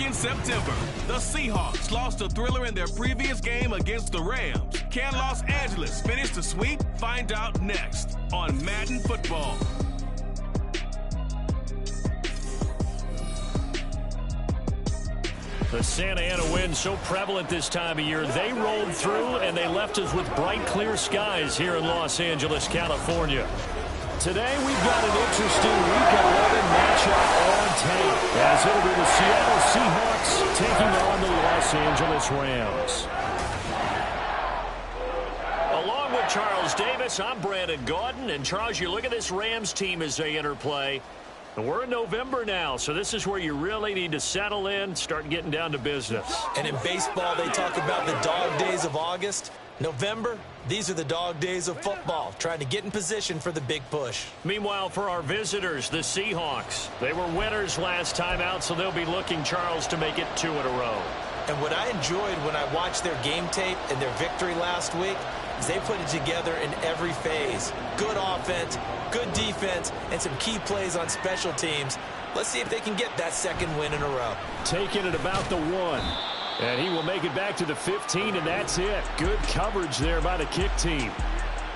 in September. The Seahawks lost a thriller in their previous game against the Rams. Can Los Angeles finish the sweep? Find out next on Madden Football. The Santa Ana wind so prevalent this time of year. They rolled through and they left us with bright, clear skies here in Los Angeles, California. Today we've got an interesting Week 11 matchup on tape, as it'll be the Seattle Seahawks taking on the Los Angeles Rams. Along with Charles Davis, I'm Brandon Gaudin. And Charles, you look at this Rams team as they interplay. And we're in November now, so this is where you really need to settle in, start getting down to business. And in baseball, they talk about the dog days of August. November, these are the dog days of football, trying to get in position for the big push. Meanwhile, for our visitors, the Seahawks, they were winners last time out, so they'll be looking, Charles, to make it 2 in a row. And what I enjoyed when I watched their game tape and their victory last week is they put it together in every phase. Good offense, good defense, and some key plays on special teams. Let's see if they can get that second win in a row. Taking it about the 1. And he will make it back to the 15, and that's it. Good coverage there by the kick team.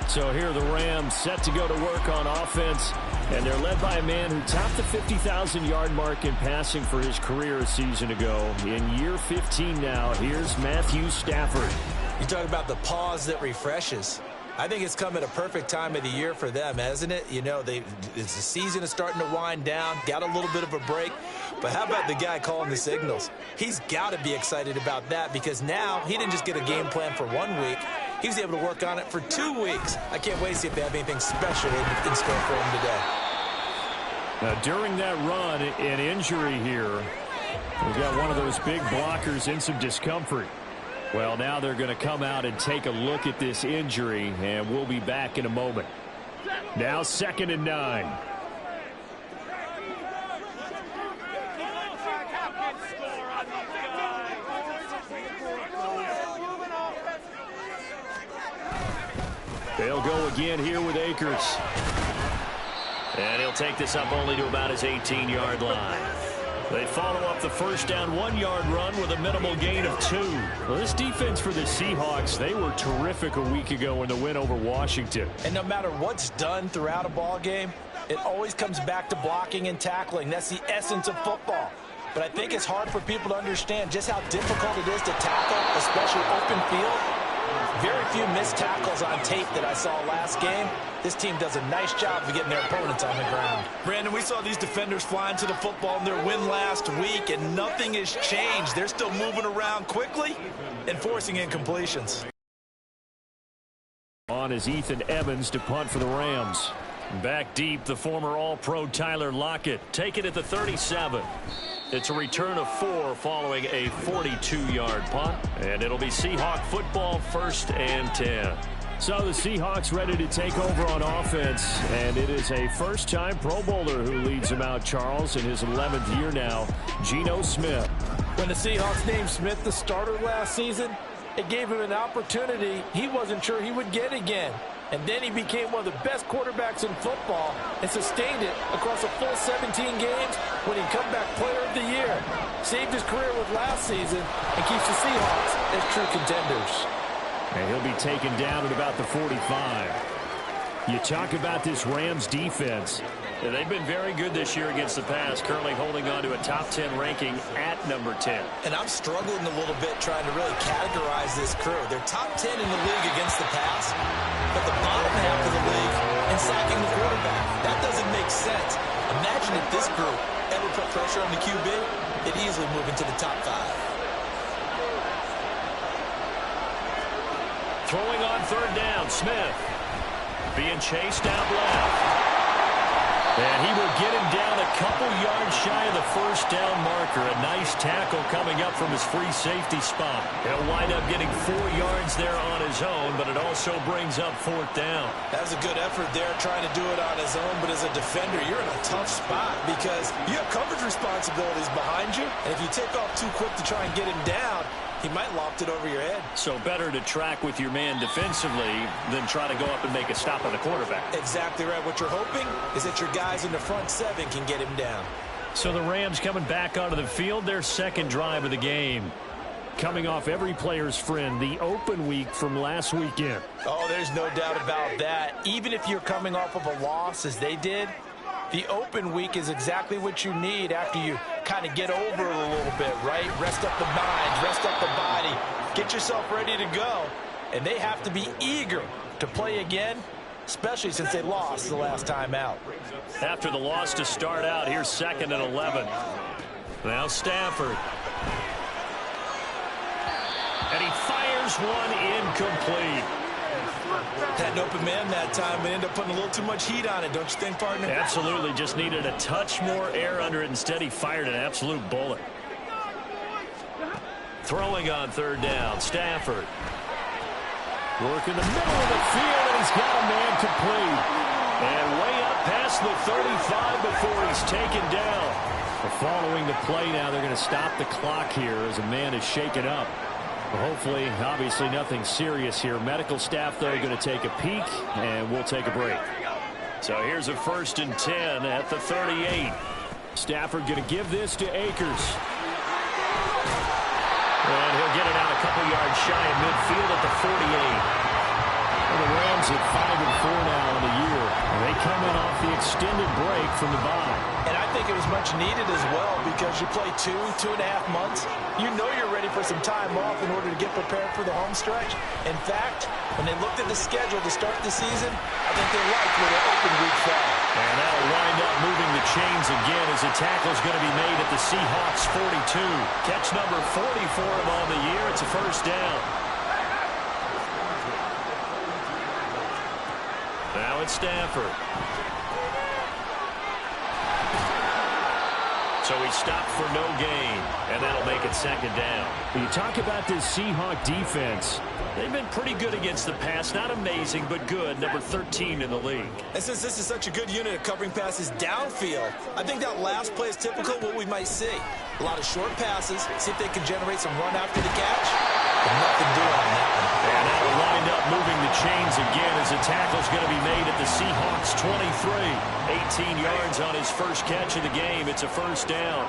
So here the Rams set to go to work on offense, and they're led by a man who topped the 50,000-yard mark in passing for his career a season ago. In year 15 now, here's Matthew Stafford. You talk about the pause that refreshes. I think it's come at a perfect time of the year for them, hasn't it? You know, the season is starting to wind down, got a little bit of a break. But how about the guy calling the signals? He's got to be excited about that, because now he didn't just get a game plan for 1 week. He was able to work on it for 2 weeks. I can't wait to see if they have anything special in store for him today. Now, during that run, an injury here. We've got one of those big blockers in some discomfort. Well, now they're going to come out and take a look at this injury, and we'll be back in a moment. Now 2nd and 9. They'll go again here with Akers. And he'll take this up only to about his 18-yard line. They follow up the first down 1-yard run with a minimal gain of 2. Well, this defense for the Seahawks, they were terrific a week ago in the win over Washington. And no matter what's done throughout a ball game, it always comes back to blocking and tackling. That's the essence of football. But I think it's hard for people to understand just how difficult it is to tackle, especially open field. Very few missed tackles on tape that I saw last game. This team does a nice job of getting their opponents on the ground. Brandon, we saw these defenders flying to the football in their win last week, and nothing has changed. They're still moving around quickly and forcing incompletions. On is Ethan Evans to punt for the Rams. Back deep, the former All-Pro Tyler Lockett. Take it at the 37. It's a return of 4 following a 42-yard punt. And it'll be Seahawk football, 1st and 10. So the Seahawks ready to take over on offense. And it is a first-time Pro Bowler who leads them out, Charles, in his 11th year now, Geno Smith. When the Seahawks named Smith the starter last season, it gave him an opportunity he wasn't sure he would get again. And then he became one of the best quarterbacks in football and sustained it across a full 17 games, winning comeback player of the year. Saved his career with last season and keeps the Seahawks as true contenders. And he'll be taken down at about the 45. You talk about this Rams defense. And they've been very good this year against the pass, currently holding on to a top 10 ranking at number 10. And I'm struggling a little bit trying to really categorize this crew. They're top 10 in the league against the pass, but the bottom half of the league in sacking the quarterback. That doesn't make sense. Imagine if this group ever put pressure on the QB, it'd easily move into the top 5. Throwing on 3rd down, Smith being chased out left. And he will get him down a couple yards shy of the first down marker. A nice tackle coming up from his free safety spot. He'll wind up getting 4 yards there on his own, but it also brings up 4th down. That was a good effort there, trying to do it on his own, but as a defender, you're in a tough spot because you have coverage responsibilities behind you, and if you take off too quick to try and get him down, he might loft it over your head. So better to track with your man defensively than try to go up and make a stop on the quarterback. Exactly right. What you're hoping is that your guys in the front 7 can get him down. So the Rams coming back onto the field, their second drive of the game. Coming off every player's friend, the open week from last weekend. Oh, there's no doubt about that. Even if you're coming off of a loss as they did, the open week is exactly what you need after you kind of get over it a little bit, right? Rest up the mind, rest up the body, get yourself ready to go. And they have to be eager to play again, especially since they lost the last time out. After the loss to start out, here's 2nd and 11. Now Stafford. And he fires one incomplete. Had an open man that time, but ended up putting a little too much heat on it, don't you think, partner? Absolutely. Just needed a touch more air under it. Instead, he fired an absolute bullet. Throwing on 3rd down, Stafford. Work in the middle of the field, and he's got a man complete. And way up past the 35 before he's taken down. Following the play now, they're going to stop the clock here as a man is shaken up. Hopefully, obviously nothing serious here. Medical staff, though, going to take a peek, and we'll take a break. So here's a 1st and 10 at the 38. Stafford going to give this to Akers. And he'll get it out a couple yards shy of midfield at the 48. Well, the Rams at 5-4 now in the year. And they come in off the extended break from the bye. And I think it was much needed as well because you play 2.5 months. You know you're ready for some time off in order to get prepared for the home stretch. In fact, when they looked at the schedule to start the season, I think they liked where the open week fell. And that'll wind up moving the chains again as the tackle's going to be made at the Seahawks 42. Catch number 40 for him on the year. It's a 1st down. Now it's Stafford. So he stopped for no gain, and that'll make it 2nd down. When you talk about this Seahawk defense, they've been pretty good against the pass. Not amazing, but good. Number 13 in the league. And since this is such a good unit of covering passes downfield, I think that last play is typical of what we might see. A lot of short passes, see if they can generate some run after the catch. But nothing doing on that one. And that'll wind up moving the chains again as the tackle's going to be made at the Seahawks 23. 18 yards on his first catch of the game. It's a 1st down.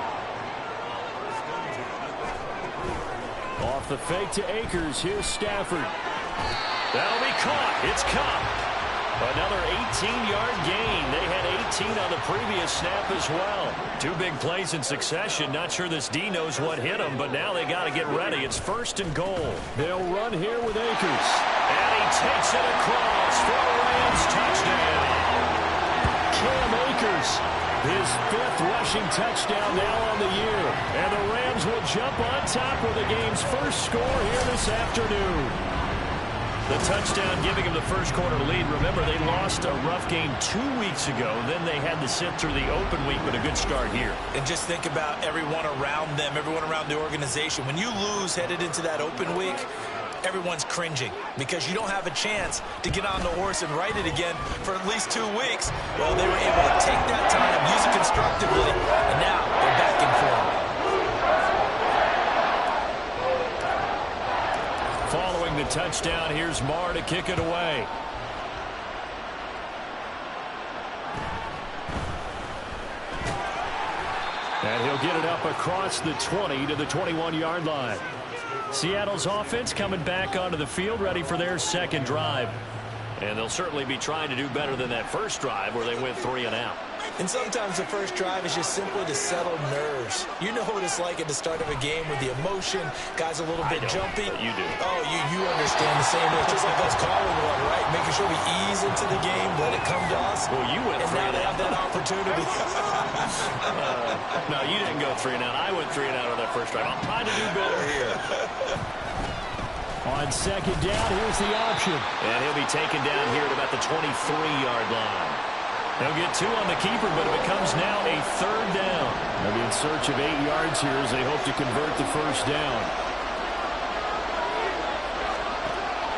Off the fake to Akers. Here's Stafford. That'll be caught. It's caught. Another 18-yard gain. They had 18 on the previous snap as well. 2 big plays in succession. Not sure this D knows what hit him, but now they got to get ready. It's 1st and goal. They'll run here with Akers. And he takes it across for a Rams touchdown. Cam Akers, his 5th rushing touchdown now on the year. And the Rams will jump on top with the game's first score here this afternoon. The touchdown giving him the first quarter lead. Remember, they lost a rough game 2 weeks ago. Then they had to sit through the open week, but a good start here. And just think about everyone around them, everyone around the organization. When you lose headed into that open week, everyone's cringing because you don't have a chance to get on the horse and ride it again for at least 2 weeks. Well, they were able to take that time, use it constructively, and now they're back in form. Following the touchdown, here's Marr to kick it away. And he'll get it up across the 20 to the 21-yard line. Seattle's offense coming back onto the field, ready for their 2nd drive. And they'll certainly be trying to do better than that first drive where they went 3 and out. And sometimes the first drive is just simply to settle nerves. You know what it's like at the start of a game with the emotion. Guys a little bit jumpy. You do. Oh, you understand the same way. It's just like us calling one, right? Making sure we ease into the game, let it come to us. Well, you went 3 and out. And now they have that opportunity. No, you didn't go 3 and out. I went 3 and out on that first drive. I'm trying to do better here. On 2nd down, here's the option. And he'll be taken down here at about the 23-yard line. They'll get 2 on the keeper, but it becomes now a 3rd down. They'll be in search of 8 yards here as they hope to convert the first down.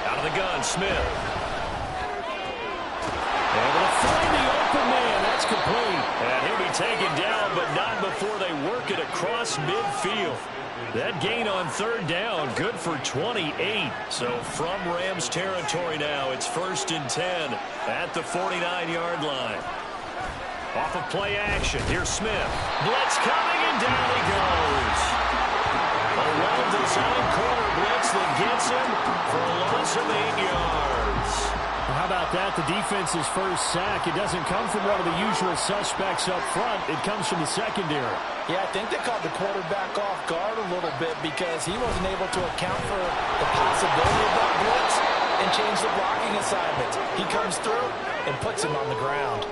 Out of the gun, Smith. Able to find the open man. That's complete. And he'll be taken down, but not before they work it across midfield. That gain on 3rd down, good for 28. So from Rams territory now, it's 1st and 10 at the 49-yard line. Off of play action. Here's Smith. Blitz coming, and down he goes. A well-designed corner blitz that gets him for a loss of 8 yards. Well, how about that? The defense's first sack. It doesn't come from one of the usual suspects up front. It comes from the secondary. Yeah, I think they caught the quarterback off guard a little bit because he wasn't able to account for the possibility of that blitz and change the blocking assignment. He comes through and puts him on the ground.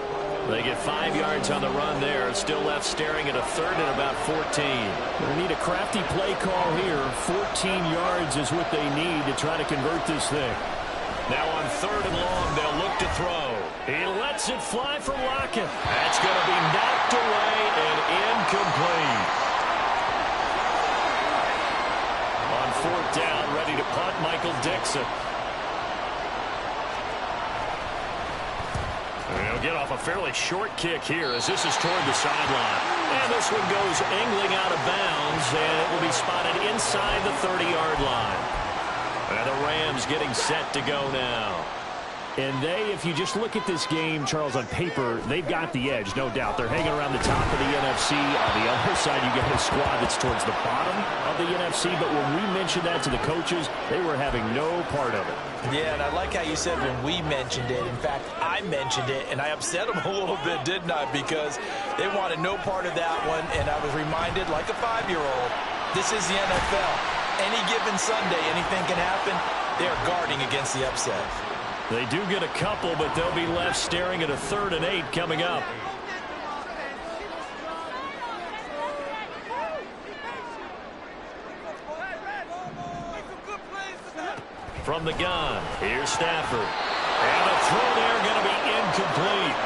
They get 5 yards on the run there. Still left staring at a third and about 14. They need a crafty play call here. 14 yards is what they need to try to convert this thing. Now on third and long, they'll look to throw. He lets it fly for Lockett. That's going to be knocked away and incomplete. On fourth down, ready to punt, Michael Dixon. He'll get off a fairly short kick here as this is toward the sideline. And this one goes angling out of bounds, and it will be spotted inside the 30-yard line. And the Rams getting set to go now. And if you just look at this game, Charles, on paper, they've got the edge, no doubt. They're hanging around the top of the NFC. On the other side, you got a squad that's towards the bottom of the NFC. But when we mentioned that to the coaches, they were having no part of it. Yeah, and I like how you said when we mentioned it. In fact, I mentioned it, and I upset them a little bit, didn't I? Because they wanted no part of that one, and I was reminded, like a 5-year-old, this is the NFL. Any given Sunday, anything can happen. They are guarding against the upset. They do get a couple, but they'll be left staring at a 3rd and 8 coming up. From the gun, here's Stafford. And a throw there going to be incomplete.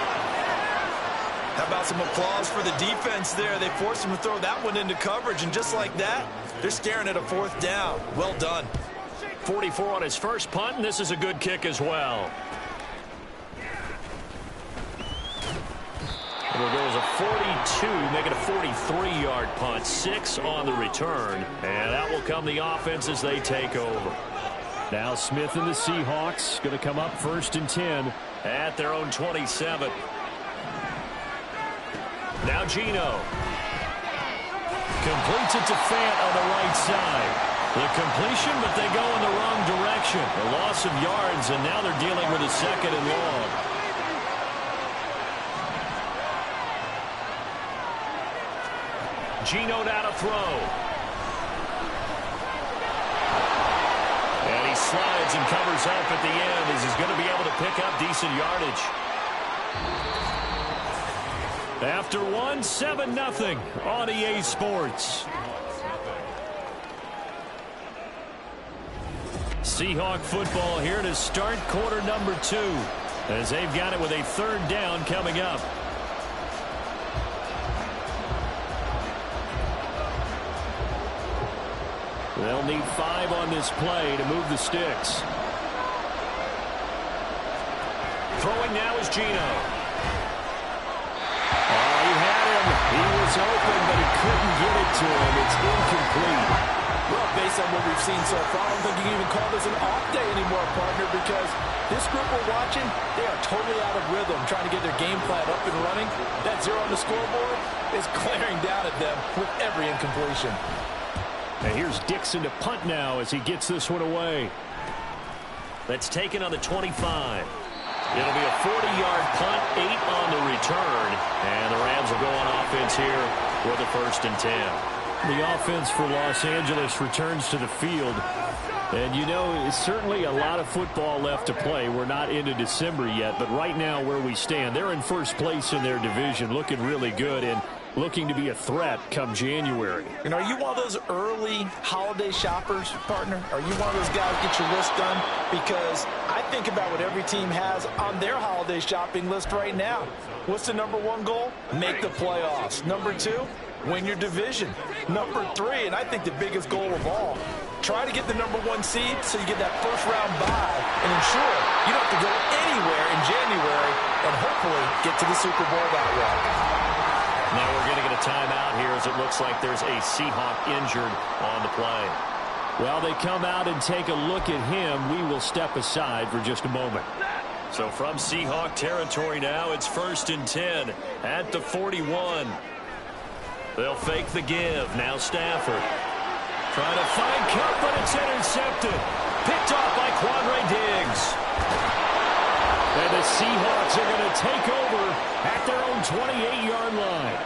How about some applause for the defense there? They forced him to throw that one into coverage, and just like that, they're staring at a 4th down. Well done. 44 on his first punt, and this is a good kick as well. It'll go as a 42, make it a 43-yard punt, 6 on the return, and that will come the offense as they take over. Now Smith and the Seahawks going to come up 1st and 10 at their own 27. Now Geno completes it to Fant on the right side. The completion, but they go in the wrong direction. A loss of yards, and now they're dealing with a 2nd and long. Geno now to throw. And he slides and covers up at the end as he's going to be able to pick up decent yardage. After 7-0 on EA Sports. Seahawk football here to start quarter number 2 as they've got it with a 3rd down coming up. They'll need 5 on this play to move the sticks. Throwing now is Geno. Oh, he had him. He was open, but he couldn't get it to him. It's incomplete. Well, based on what we've seen so far, I don't think you can even call this an off day anymore, partner, because this group we're watching, they are totally out of rhythm, trying to get their game plan up and running. That 0 on the scoreboard is glaring down at them with every incompletion. And here's Dixon to punt now as he gets this one away. That's taken on the 25. It'll be a 40-yard punt, 8 on the return, and the Rams will go on offense here with a 1st and 10. The offense for Los Angeles returns to the field. And, you know, it's certainly a lot of football left to play. We're not into December yet, but right now where we stand, they're in first place in their division, looking really good and looking to be a threat come January. And are you one of those early holiday shoppers, partner? Are you one of those guys get your list done? Because I think about what every team has on their holiday shopping list right now. What's the number 1 goal? Make the playoffs. Number 2, win your division. Number 3, and I think the biggest goal of all, try to get the number 1 seed so you get that first-round bye and ensure you don't have to go anywhere in January and hopefully get to the Super Bowl that way. Now we're going to get a timeout here as it looks like there's a Seahawk injured on the play. Well, they come out and take a look at him. We will step aside for just a moment. So from Seahawk territory now, it's 1st and 10 at the 41. They'll fake the give. Now Stafford. Trying to find Cup, but it's intercepted. Picked off by Quandre Diggs. And the Seahawks are going to take over at their own 28-yard line.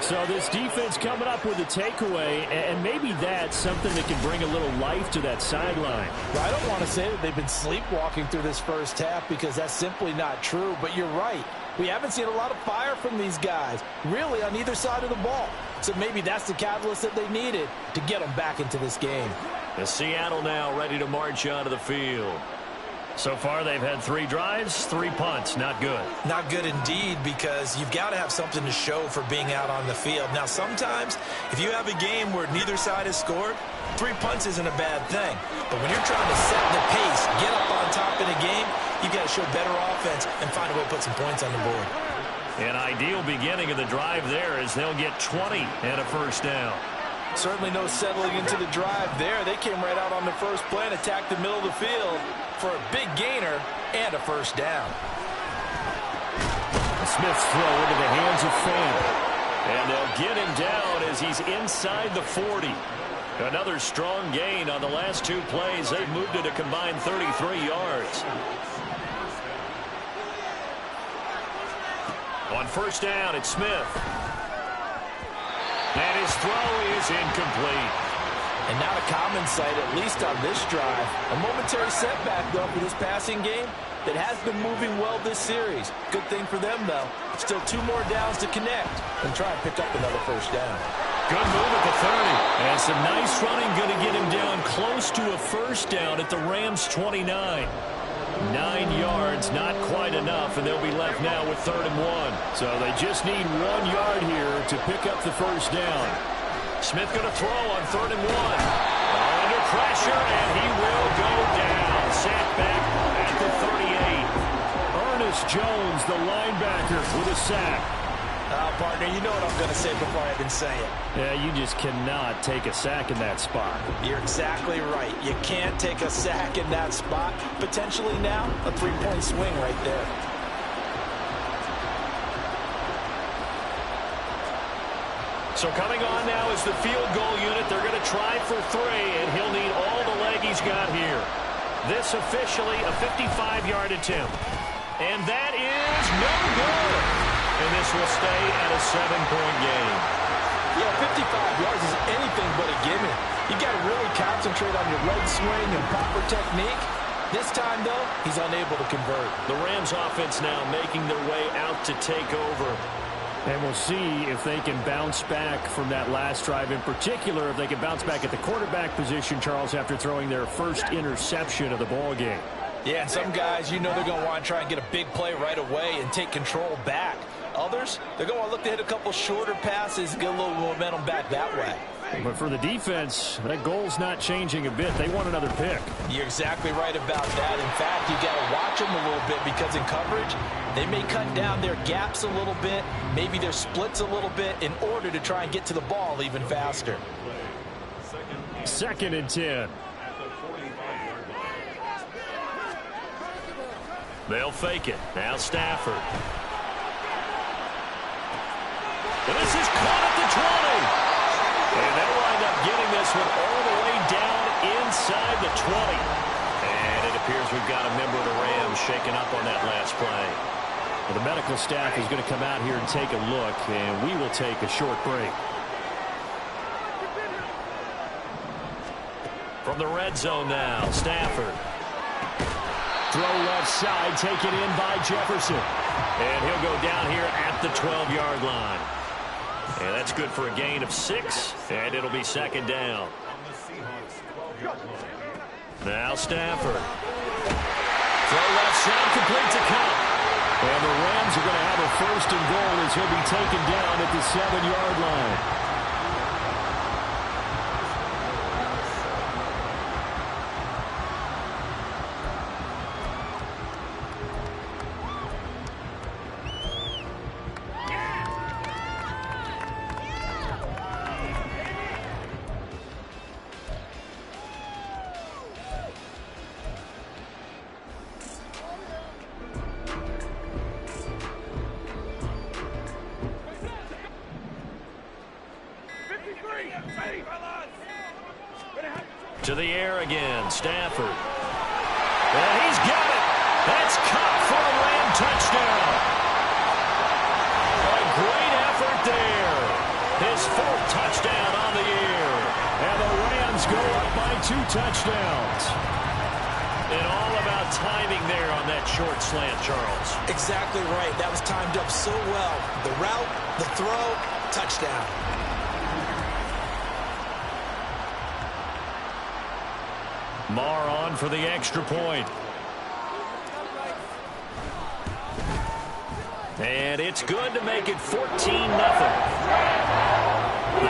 So this defense coming up with a takeaway, and maybe that's something that can bring a little life to that sideline. Well, I don't want to say that they've been sleepwalking through this first half because that's simply not true, but you're right. We haven't seen a lot of fire from these guys, really, on either side of the ball. So maybe that's the catalyst that they needed to get them back into this game. The Seattle now ready to march onto the field. So far, they've had 3 drives, 3 punts. Not good. Not good indeed, because you've got to have something to show for being out on the field. Now, sometimes, if you have a game where neither side has scored, 3 punts isn't a bad thing. But when you're trying to set the pace, get up on top in a game, you've got to show better offense and find a way to put some points on the board. An ideal beginning of the drive there as they'll get 20 and a first down. Certainly no settling into the drive there. They came right out on the first play and attacked the middle of the field for a big gainer and a first down. Smith's throw into the hands of Fan. And they'll get him down as he's inside the 40. Another strong gain on the last 2 plays. They've moved it a combined 33 yards. On first down, it's Smith. And his throw is incomplete. And not a common sight, at least on this drive. A momentary setback, though, for this passing game that has been moving well this series. Good thing for them, though. Still 2 more downs to connect and try and pick up another first down. Good move at the 30. And some nice running, going to get him down close to a first down at the Rams' 29. 9 yards, not quite enough, and they'll be left now with 3rd and 1. So they just need 1 yard here to pick up the first down. Smith going to throw on 3rd and 1. Under pressure, and he will go down. Sacked back at the 38. Ernest Jones, the linebacker, with a sack. Partner, you know what I'm going to say before I even say it. Yeah, you just cannot take a sack in that spot. You're exactly right. You can't take a sack in that spot. Potentially now, a 3-point swing right there. So coming on now is the field goal unit. They're going to try for 3, and he'll need all the leg he's got here. This officially a 55-yard attempt. And that is no good. And this will stay at a 7-point game. Yeah, 55 yards is anything but a gimme. You got to really concentrate on your leg swing and proper technique. This time, though, he's unable to convert. The Rams offense now making their way out to take over. And we'll see if they can bounce back from that last drive. In particular, if they can bounce back at the quarterback position, Charles, after throwing their first interception of the ball game. Yeah, and some guys, you know they're going to want to try and get a big play right away and take control back. Others, they're going to want to look to hit a couple shorter passes, get a little momentum back that way. But for the defense, that goal's not changing a bit. They want another pick. You're exactly right about that. In fact, you got to watch them a little bit because in coverage, they may cut down their gaps a little bit, maybe their splits a little bit in order to try and get to the ball even faster. 2nd and 10. They'll fake it. Now Stafford. And this is caught at the 20. And they'll wind up getting this one all the way down inside the 20. And it appears we've got a member of the Rams shaken up on that last play. Well, the medical staff is going to come out here and take a look, and we will take a short break. From the red zone now, Stafford. Throw left side, taken in by Jefferson. And he'll go down here at the 12-yard line. And that's good for a gain of 6, and it'll be 2nd down. Now Stafford. Throw left side, complete to Cup. And the Rams are going to have a 1st and goal as he'll be taken down at the 7-yard line. To the air again, Stafford. And he's got it. That's caught for a Ram touchdown. A great effort there. His fourth touchdown on the year. And the Rams go up by 2 touchdowns. And all about timing there on that short slant, Charles. Exactly right. That was timed up so well. The route, the throw, touchdown. Marr on for the extra point. And it's good to make it 14-0. The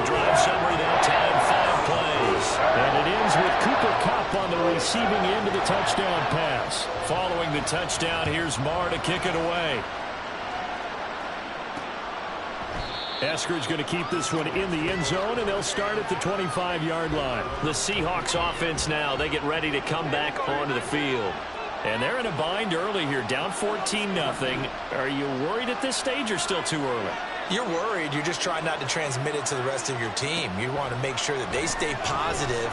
drive summary that time, 5 plays. And it ends with Cooper Kupp on the receiving end of the touchdown pass. Following the touchdown, here's Marr to kick it away. Eskridge going to keep this one in the end zone, and they'll start at the 25-yard line. The Seahawks offense now, they get ready to come back onto the field. And they're in a bind early here, down 14-0. Are you worried at this stage or still too early? You're worried. You're just trying not to transmit it to the rest of your team. You want to make sure that they stay positive,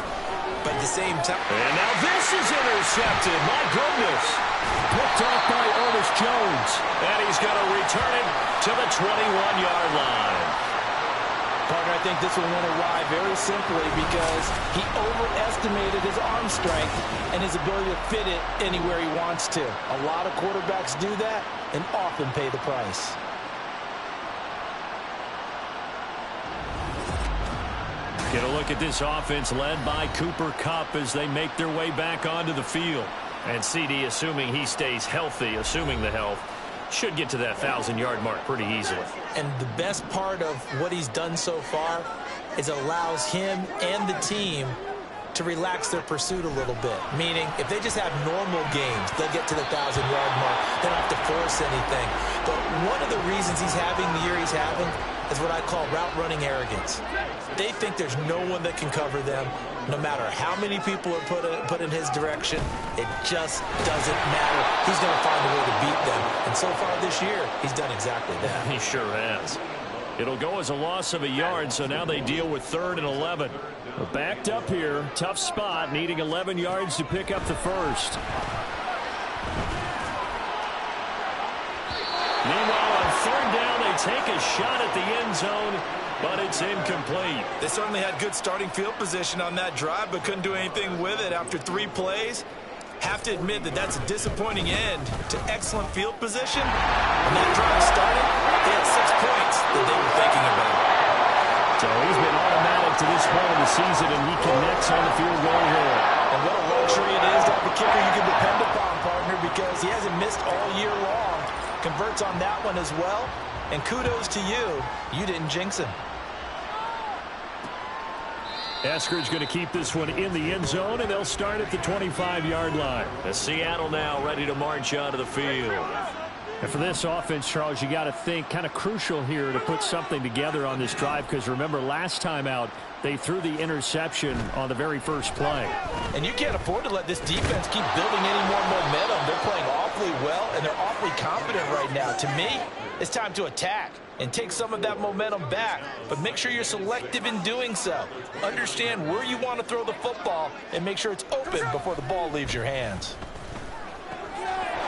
but at the same time. And now this is intercepted. My goodness. Picked off by Ernest Jones. And he's going to return it to the 21-yard line. Partner, I think this will win awry very simply because he overestimated his arm strength and his ability to fit it anywhere he wants to. A lot of quarterbacks do that and often pay the price. Get a look at this offense led by Cooper Kupp as they make their way back onto the field. And CD, assuming he stays healthy, assuming the health, should get to that 1,000-yard mark pretty easily. And the best part of what he's done so far is allows him and the team to relax their pursuit a little bit. Meaning, if they just have normal games, they'll get to the 1,000-yard mark. They don't have to force anything. But one of the reasons he's having the year he's having is what I call route-running arrogance. They think there's no one that can cover them. No matter how many people are put in his direction, it just doesn't matter. He's going to find a way to beat them. And so far this year, he's done exactly that. He sure has. It'll go as a loss of a yard, so now they deal with 3rd and 11. We're backed up here. Tough spot, needing 11 yards to pick up the first. Meanwhile, on 3rd down, they take a shot at the end zone, but it's incomplete. They certainly had good starting field position on that drive, but couldn't do anything with it after 3 plays. Have to admit that that's a disappointing end to excellent field position. When that drive started, they had 6 points that they were thinking about. So he's been automatic to this point of the season, and he connects on the field goal here. And what a luxury it is to have a kicker you can depend upon, partner, because he hasn't missed all year long. Converts on that one as well. And kudos to you. You didn't jinx him. Eskridge going to keep this one in the end zone, and they'll start at the 25-yard line. The Seattle now ready to march onto the field. And for this offense, Charles, you got to think kind of crucial here to put something together on this drive, because remember last time out they threw the interception on the very first play. And you can't afford to let this defense keep building any more momentum. They're playing awfully well, and they're awfully confident right now. To me, it's time to attack and take some of that momentum back, but make sure you're selective in doing so. Understand where you want to throw the football and make sure it's open before the ball leaves your hands.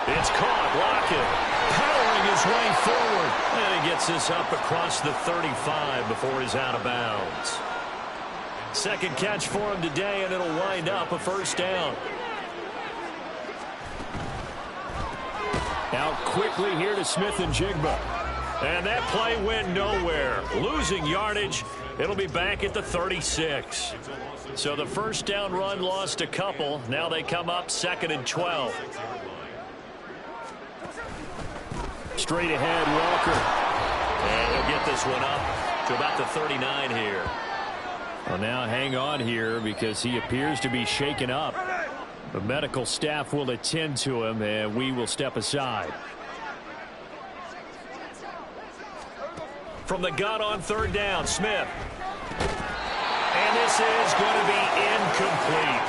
It's caught. Lockett powering his way forward, and he gets this up across the 35 before he's out of bounds. Second catch for him today, and it'll wind up a 1st down. Out quickly here to Smith and Jigba. And that play went nowhere. Losing yardage. It'll be back at the 36. So the 1st down run lost a couple. Now they come up 2nd and 12. Straight ahead, Walker. And he'll get this one up to about the 39 here. Well, now hang on here because he appears to be shaken up. The medical staff will attend to him, and we will step aside. From the gun on 3rd down, Smith. And this is going to be incomplete.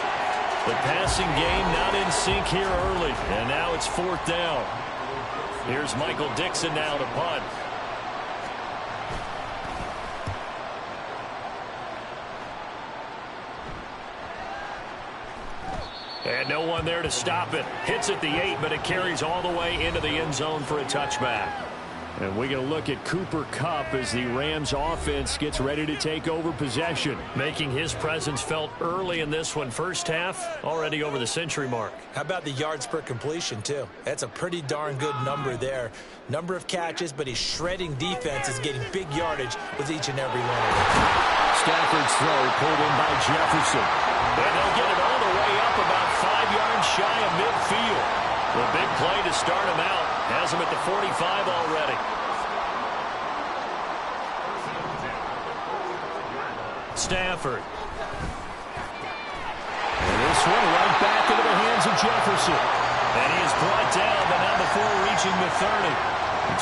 The passing game not in sync here early. And now it's 4th down. Here's Michael Dixon now to punt. And no one there to stop it. Hits at the 8, but it carries all the way into the end zone for a touchback. And we're going to look at Cooper Kupp as the Rams offense gets ready to take over possession. Making his presence felt early in this one. First half, already over the century mark. How about the yards per completion, too? That's a pretty darn good number there. Number of catches, but he's shredding defenses, getting big yardage with each and every one of them. Stafford's throw pulled in by Jefferson. And they'll get it all the way up about 5 yards shy of midfield. The big play to start him out. Has him at the 45 already. Stafford. And this one right back into the hands of Jefferson. And he is brought down, but not before reaching the 30.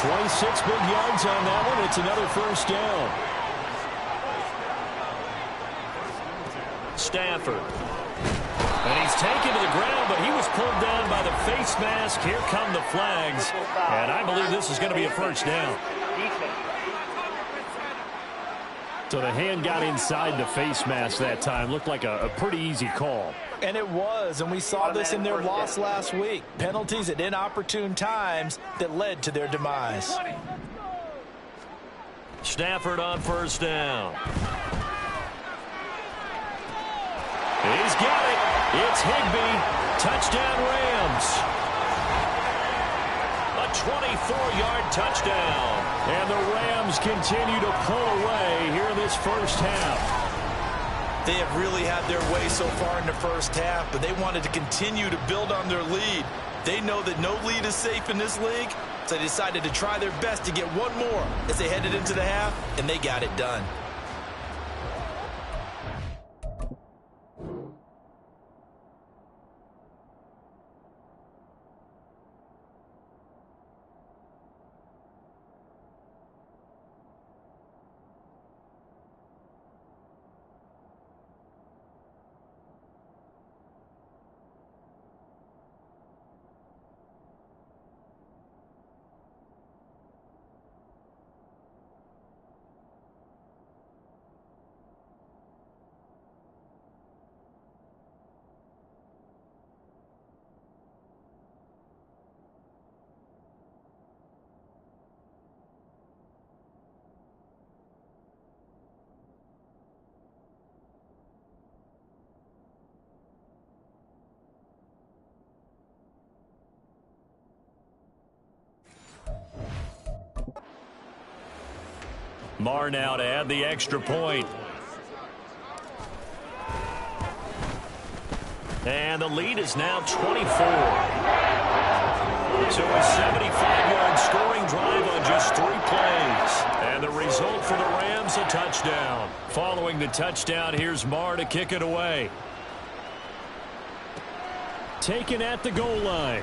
26 big yards on that one. It's another first down. Stafford. And he's taken to the ground, but he was pulled down by the face mask. Here come the flags. And I believe this is going to be a first down. So the hand got inside the face mask that time. Looked like a pretty easy call. And it was, and we saw this in their loss last week. Penalties at inopportune times that led to their demise. Stafford on first down. He's got it. It's Higbee. Touchdown Rams. A 24-yard touchdown. And the Rams continue to pull away here in this first half. They have really had their way so far in the first half, but they wanted to continue to build on their lead. They know that no lead is safe in this league, so they decided to try their best to get one more as they headed into the half, and they got it done. Marr now to add the extra point. And the lead is now 24. So a 75-yard scoring drive on just 3 plays. And the result for the Rams, a touchdown. Following the touchdown, here's Marr to kick it away. Taken at the goal line.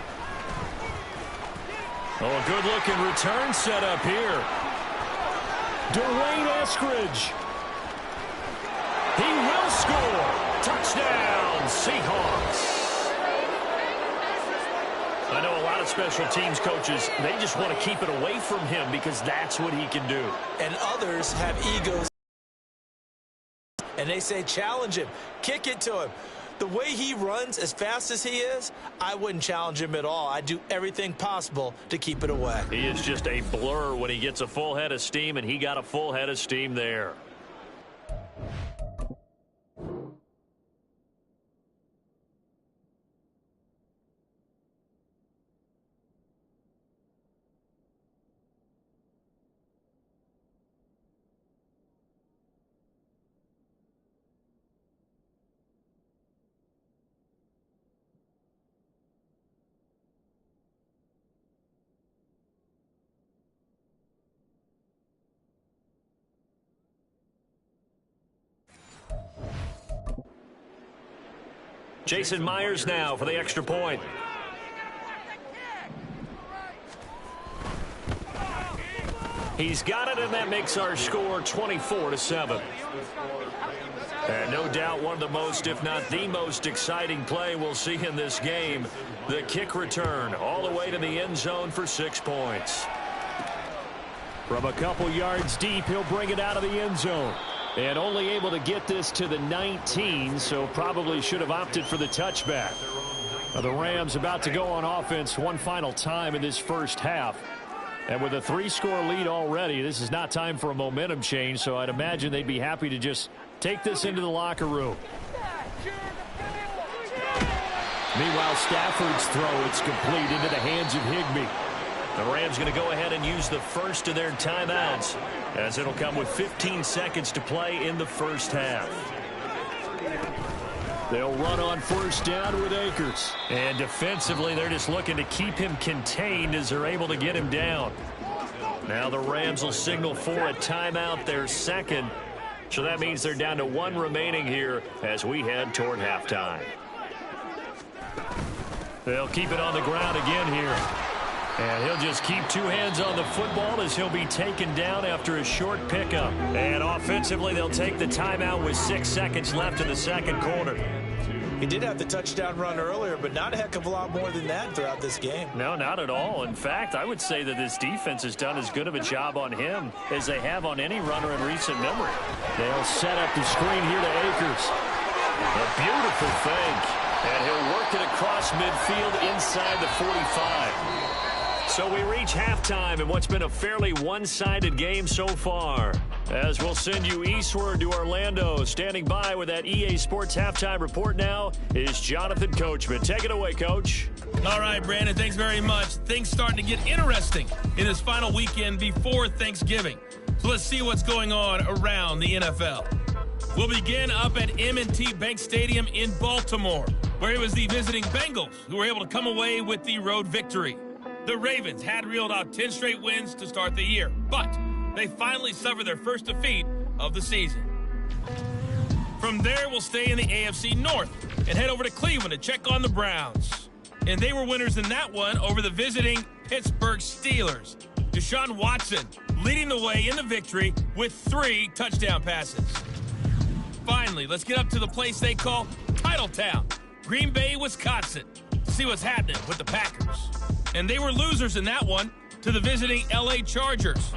Oh, a good-looking return set up here. Dwayne Eskridge. He will score. Touchdown, Seahawks. I know a lot of special teams coaches, they just want to keep it away from him because that's what he can do. And others have egos. And they say, challenge him. Kick it to him. The way he runs as fast as he is, I wouldn't challenge him at all. I'd do everything possible to keep it away. He is just a blur when he gets a full head of steam, and he got a full head of steam there. Jason Myers now for the extra point. He's got it, and that makes our score 24-7. And no doubt one of the most, if not the most exciting play we'll see in this game. The kick return all the way to the end zone for 6 points. From a couple yards deep, he'll bring it out of the end zone. And only able to get this to the 19, so probably should have opted for the touchback. Now the Rams about to go on offense one final time in this first half. And with a 3-score lead already, this is not time for a momentum change, so I'd imagine they'd be happy to just take this into the locker room. Meanwhile, Stafford's throw, it's complete into the hands of Higbee. The Rams going to go ahead and use the first of their timeouts, as it'll come with 15 seconds to play in the first half. They'll run on first down with Akers. And defensively, they're just looking to keep him contained as they're able to get him down. Now the Rams will signal for a timeout, their second. So that means they're down to 1 remaining here as we head toward halftime. They'll keep it on the ground again here. And he'll just keep 2 hands on the football as he'll be taken down after a short pickup. And offensively, they'll take the timeout with 6 seconds left in the second quarter. He did have the touchdown run earlier, but not a heck of a lot more than that throughout this game. No, not at all. In fact, I would say that this defense has done as good of a job on him as they have on any runner in recent memory. They'll set up the screen here to Akers. A beautiful fake. And he'll work it across midfield inside the 45. So we reach halftime in what's been a fairly one-sided game so far. As we'll send you eastward to Orlando. Standing by with that EA Sports halftime report now is Jonathan Coachman. Take it away, Coach. All right, Brandon, thanks very much. Things starting to get interesting in this final weekend before Thanksgiving. So let's see what's going on around the NFL. We'll begin up at M&T Bank Stadium in Baltimore, where it was the visiting Bengals who were able to come away with the road victory. The Ravens had reeled out 10 straight wins to start the year, but they finally suffered their first defeat of the season. From there, we'll stay in the AFC North and head over to Cleveland to check on the Browns. And they were winners in that one over the visiting Pittsburgh Steelers. Deshaun Watson leading the way in the victory with 3 touchdown passes. Finally, let's get up to the place they call Titletown, Green Bay, Wisconsin, to see what's happening with the Packers. And they were losers in that one to the visiting LA Chargers.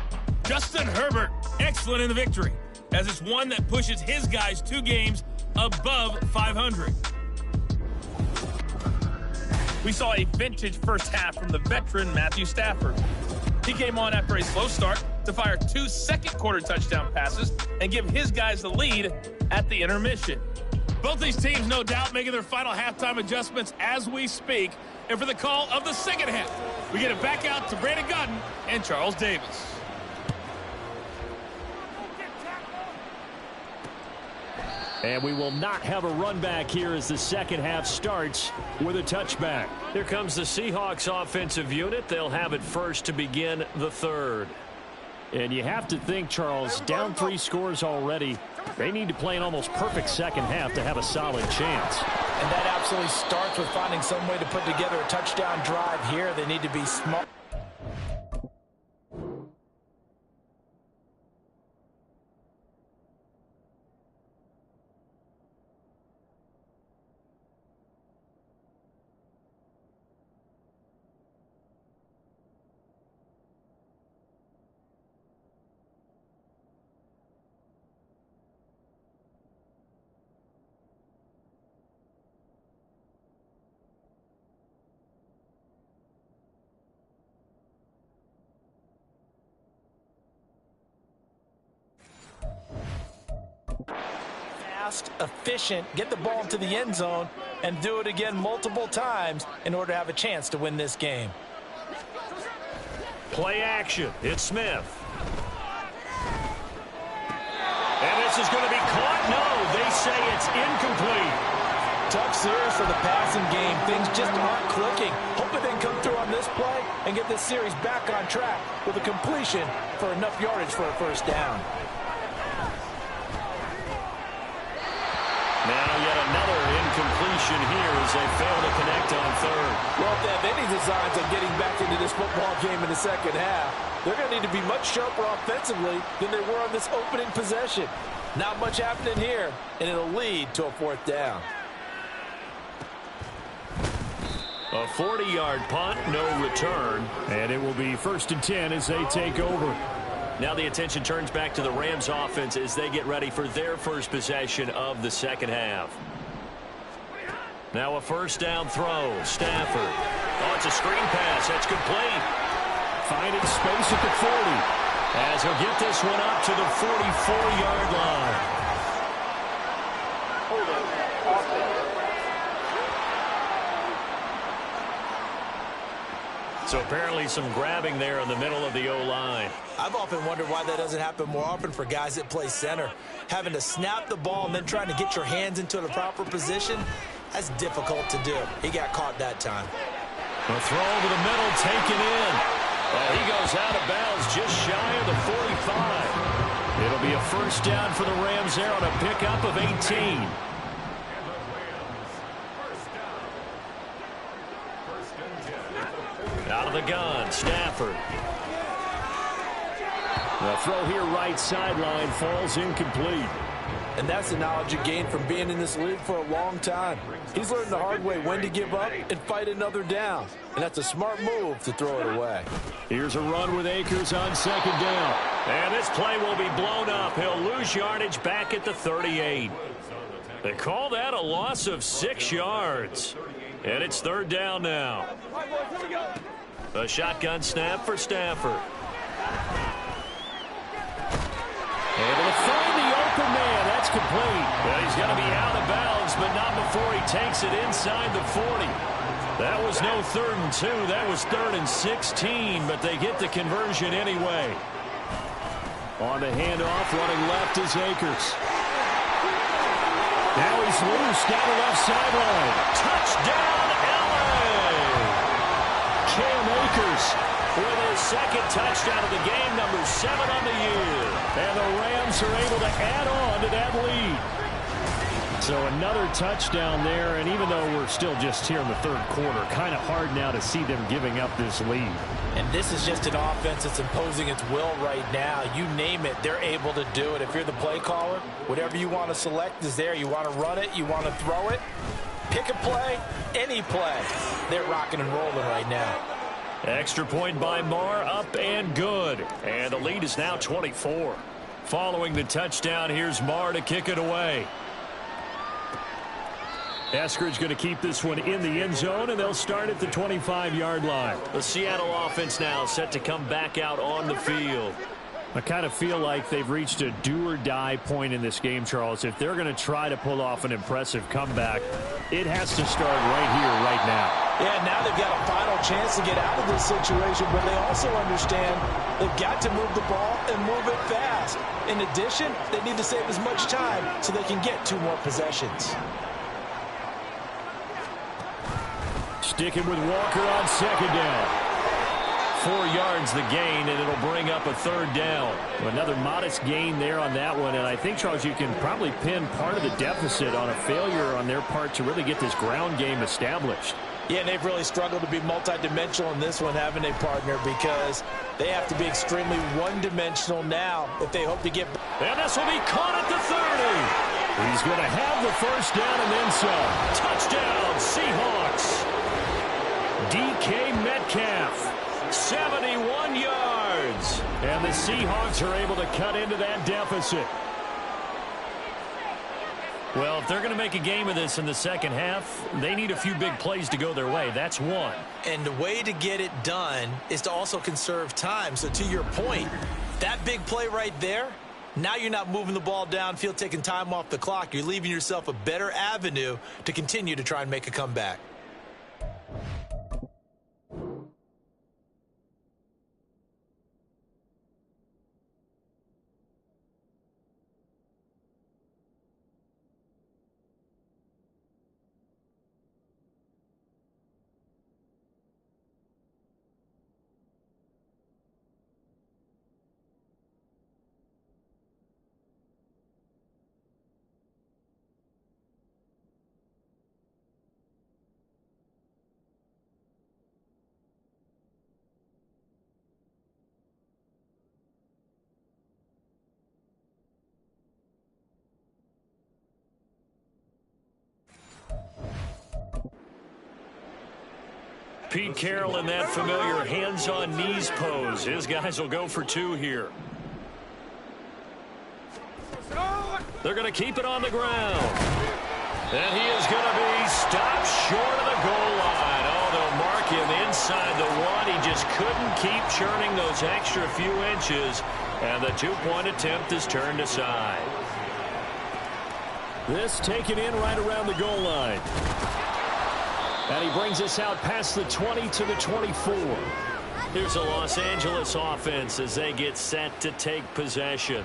Justin Herbert, excellent in the victory, as it's one that pushes his guys 2 games above 500. We saw a vintage first half from the veteran Matthew Stafford. He came on after a slow start to fire 2 second-quarter touchdown passes and give his guys the lead at the intermission. Both these teams, no doubt, making their final halftime adjustments as we speak. And for the call of the second half, we get it back out to Brandon Godden and Charles Davis. And we will not have a run back here as the second half starts with a touchback. Here comes the Seahawks offensive unit. They'll have it first to begin the third. And you have to think, Charles, down 3 scores already. They need to play an almost perfect second half to have a solid chance. And that absolutely starts with finding some way to put together a touchdown drive here. They need to be smart. Efficient, get the ball into the end zone, and do it again multiple times in order to have a chance to win this game. Play action. It's Smith. And this is going to be caught. No, they say it's incomplete. Tough series for the passing game. Things just aren't clicking. Hoping they can come through on this play and get this series back on track with a completion for enough yardage for a first down. Now yet another incompletion here as they fail to connect on third. Well, if they have any designs on getting back into this football game in the second half, they're going to need to be much sharper offensively than they were on this opening possession. Not much happening here, and it'll lead to a 4th down. A 40-yard punt, no return. And it will be 1st and 10 as they take over. Now the attention turns back to the Rams offense as they get ready for their first possession of the second half. Now a first down throw. Stafford. Oh, it's a screen pass. That's complete. Finding space at the 40. As he'll get this one up to the 44-yard line. So apparently some grabbing there in the middle of the O-line. I've often wondered why that doesn't happen more often for guys that play center. Having to snap the ball and then trying to get your hands into the proper position, that's difficult to do. He got caught that time. A throw over the middle, taken in. Oh, he goes out of bounds just shy of the 45. It'll be a first down for the Rams there on a pickup of 18. Out of the gun, Stafford. The throw here right sideline falls incomplete. And that's the knowledge you gain from being in this league for a long time. He's learned the hard way when to give up and fight another down. And that's a smart move to throw it away. Here's a run with Akers on second down. And this play will be blown up. He'll lose yardage back at the 38. They call that a loss of 6 yards. And it's third down now. A shotgun snap for Stafford. Able to find the open man. That's complete. Well, he's going to be out of bounds, but not before he takes it inside the 40. That was no 3rd and 2. That was 3rd and 16, but they get the conversion anyway. On the handoff, running left is Akers. Now he's loose down the left sideline. Touchdown, LA! Cam Akers with his second touchdown of the game, number 7 on the year. And the Rams are able to add on to that lead. So another touchdown there, and even though we're still just here in the third quarter, kind of hard now to see them giving up this lead. And this is just an offense that's imposing its will right now. You name it, they're able to do it. If you're the play caller, whatever you want to select is there. You want to run it, you want to throw it, pick a play, any play. They're rocking and rolling right now. Extra point by Marr, up and good. And the lead is now 24. Following the touchdown, here's Marr to kick it away. Eskridge going to keep this one in the end zone, and they'll start at the 25-yard line. The Seattle offense now set to come back out on the field. I kind of feel like they've reached a do-or-die point in this game, Charles. If they're going to try to pull off an impressive comeback, it has to start right here, right now. Yeah, now they've got a final chance to get out of this situation, but they also understand they've got to move the ball and move it fast. In addition, they need to save as much time so they can get 2 more possessions. Sticking with Walker on second down. 4 yards the gain, and it'll bring up a third down. Another modest gain there on that one, and I think, Charles, you can probably pin part of the deficit on a failure on their part to really get this ground game established. Yeah, and they've really struggled to be multidimensional in this one, haven't they, partner? Because they have to be extremely one-dimensional now if they hope to get... And this will be caught at the 30. He's going to have the first down and then some. Touchdown, Seahawks. DK Metcalf. 71 yards. And the Seahawks are able to cut into that deficit. Well, if they're going to make a game of this in the second half, they need a few big plays to go their way. That's one. And the way to get it done is to also conserve time. So to your point, that big play right there, now you're not moving the ball downfield, taking time off the clock. You're leaving yourself a better avenue to continue to try and make a comeback. Pete Carroll in that familiar hands-on knees pose. His guys will go for 2 here. They're going to keep it on the ground. And he is going to be stopped short of the goal line. Oh, they'll mark him inside the 1. He just couldn't keep churning those extra few inches. And the 2-point attempt is turned aside. This taken in right around the goal line. And he brings us out past the 20 to the 24. Here's a Los Angeles offense as they get set to take possession.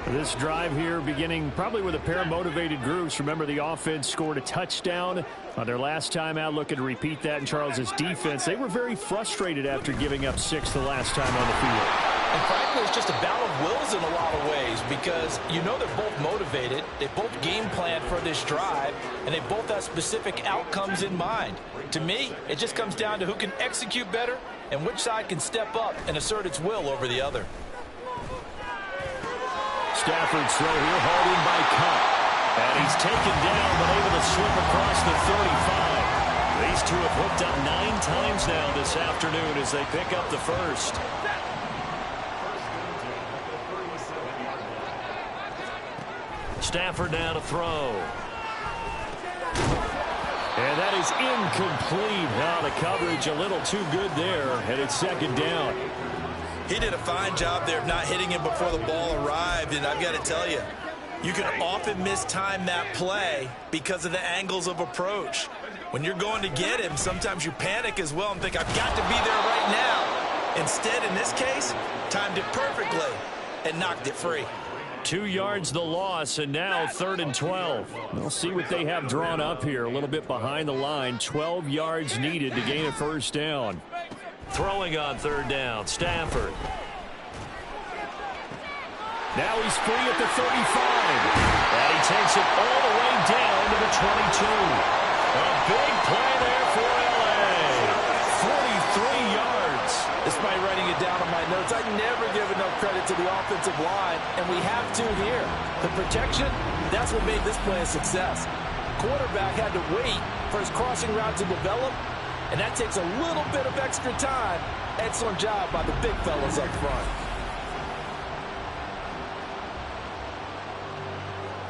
This drive here beginning probably with a pair of motivated groups. Remember, the offense scored a touchdown on their last time out. Looking to repeat that in Charles's defense. They were very frustrated after giving up 6 the last time on the field. And frankly, it's just a battle of wills in a lot of ways because you know they're both motivated. They both game planned for this drive, and they both have specific outcomes in mind. To me, it just comes down to who can execute better and which side can step up and assert its will over the other. Stafford's throw here, hauled in by Cup. And he's taken down but able to slip across the 35. These two have hooked up 9 times now this afternoon as they pick up the first. Stafford now to throw. And that is incomplete. Now the coverage a little too good there, and it's second down. He did a fine job there of not hitting him before the ball arrived, and I've got to tell you, you can often mistime that play because of the angles of approach. When you're going to get him, sometimes you panic as well and think, I've got to be there right now. Instead, in this case, timed it perfectly and knocked it free. 2 yards the loss, and now 3rd and 12. We'll see what they have drawn up here. A little bit behind the line. 12 yards needed to gain a first down. Throwing on 3rd down, Stafford. Now he's free at the 35. And he takes it all the way down to the 22. A big play there for L.A. 43 yards. Despite writing it down on my notes, I never give enough credit to the offensive line, and we have to here. The protection, that's what made this play a success. Quarterback had to wait for his crossing route to develop, and that takes a little bit of extra time. Excellent job by the big fellas up front.